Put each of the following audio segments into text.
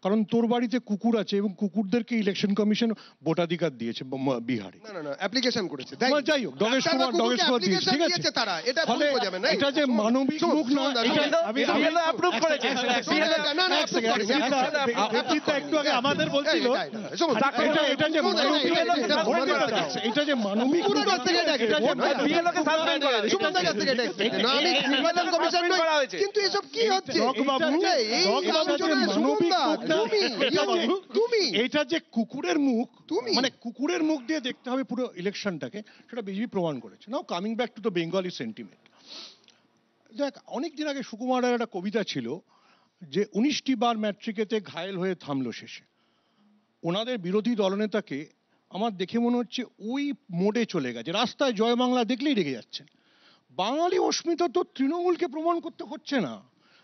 কারণ তোর বাড়িতে কুকুর আছে এবং কুকুরদেরকে ইলেকশন কমিশন ভোটাধিকার দিয়েছে বিহারে। না অ্যাপ্লিকেশন করেছে, যাই হোক, ডগেশ কুমার দিয়েছে, ঠিক আছে। তারা এটা ভুল বোঝা যাবে না, এটা যে মানবিক মুখ না, আমি অ্যাপ্রুভ করেছি। একটু আগে আমাদের বলছিল এটা যে মানবিক, এটা যে মানবিক, কিন্তু এসব কি হচ্ছে? এটা যে কুকুরের মুখ, মানে কুকুরের মুখ দিয়ে দেখতে হবে পুরো ইলেকশনটাকে, সেটা বিজেপি প্রমাণ করেছে। নাও coming back to the Bengali sentiment, দেখ অনেকদিন আগে সুকুমারের একটা কবিতা ছিল যে 19টি বার ম্যাট্রিকেতে ঘায়েল হয়ে থামলো শেষে। ওনাদের বিরোধী দলনেতাকে আমার দেখে মনে হচ্ছে ওই মোডে চলে গেছে, রাস্তায় জয় বাংলা দেখলেই রেগে যাচ্ছেন। বাঙালি অস্মিতা তো তৃণমূলকে প্রমাণ করতে হচ্ছে না,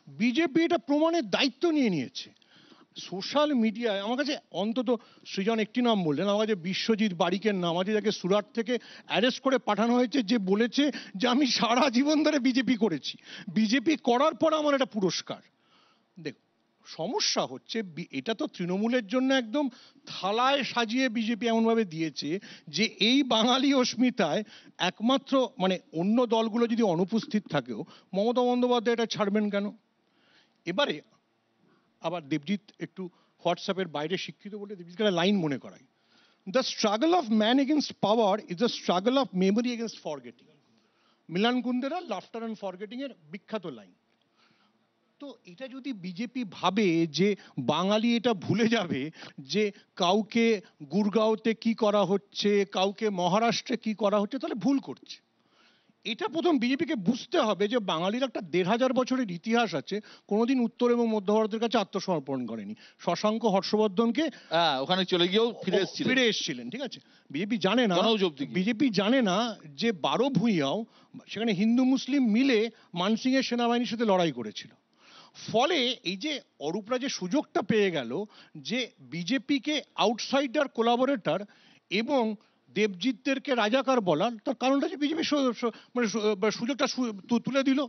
বিজেপি এটা প্রমাণের দায়িত্ব নিয়ে নিয়েছে। সোশ্যাল মিডিয়ায় আমার কাছে অন্তত সৃজন একটি নাম বললেন, আমার কাছে বিশ্বজিৎ বারিকের নাম আছে, যাকে সুরাট থেকে অ্যারেস্ট করে পাঠানো হয়েছে, যে বলেছে যে আমি সারা জীবন ধরে বিজেপি করেছি, বিজেপি করার পর আমার এটা পুরস্কার। দেখ সমস্যা হচ্ছে এটা তো তৃণমূলের জন্য একদম থালায় সাজিয়ে বিজেপি এমনভাবে দিয়েছে যে এই বাঙালি অস্মিতায় একমাত্র, মানে অন্য দলগুলো যদি অনুপস্থিত থাকেও মমতা বন্দ্যোপাধ্যায় এটা ছাড়বেন কেন? এবারে আবার দেবজিৎ একটু হোয়াটসঅ্যাপের বাইরে শিক্ষিত বলে দেবজিৎকে একটা লাইন মনে করাই, the struggle of man against power is the struggle of memory against forgetting. Milan Kundera Laughter and Forgetting এর বিখ্যাত লাইন। তো এটা যদি বিজেপি ভাবে যে বাঙালি এটা ভুলে যাবে যে কাউকে গুরগাঁওতে কি করা হচ্ছে, কাউকে মহারাষ্ট্রে কি করা হচ্ছে, তাহলে ভুল করছে। এটা প্রথম বিজেপিকে বুঝতে হবে যে বাঙালির একটা 1500 বছরের ইতিহাস আছে, কোনোদিন উত্তর এবং মধ্য ভারতের কাছে আত্মসমর্পণ করেনি। শশাঙ্ক হর্ষবর্ধনকে ওখানে চলে গিয়েও ফিরে এসেছিলেন, ঠিক আছে। বিজেপি জানে না যে 12 ভূঁইয়াও সেখানে হিন্দু মুসলিম মিলে মানসিং এর সেনাবাহিনীর সাথে লড়াই করেছিল। ফলে এই যে অরূপরা যে সুযোগটা পেয়ে গেল যে বিজেপিকে আউটসাইডার কোলাবোরেটর এবং দেবজিৎদেরকে রাজাকার বলার, তার কারণটা যে বিজেপি মানে সুযোগটা তুলে দিল।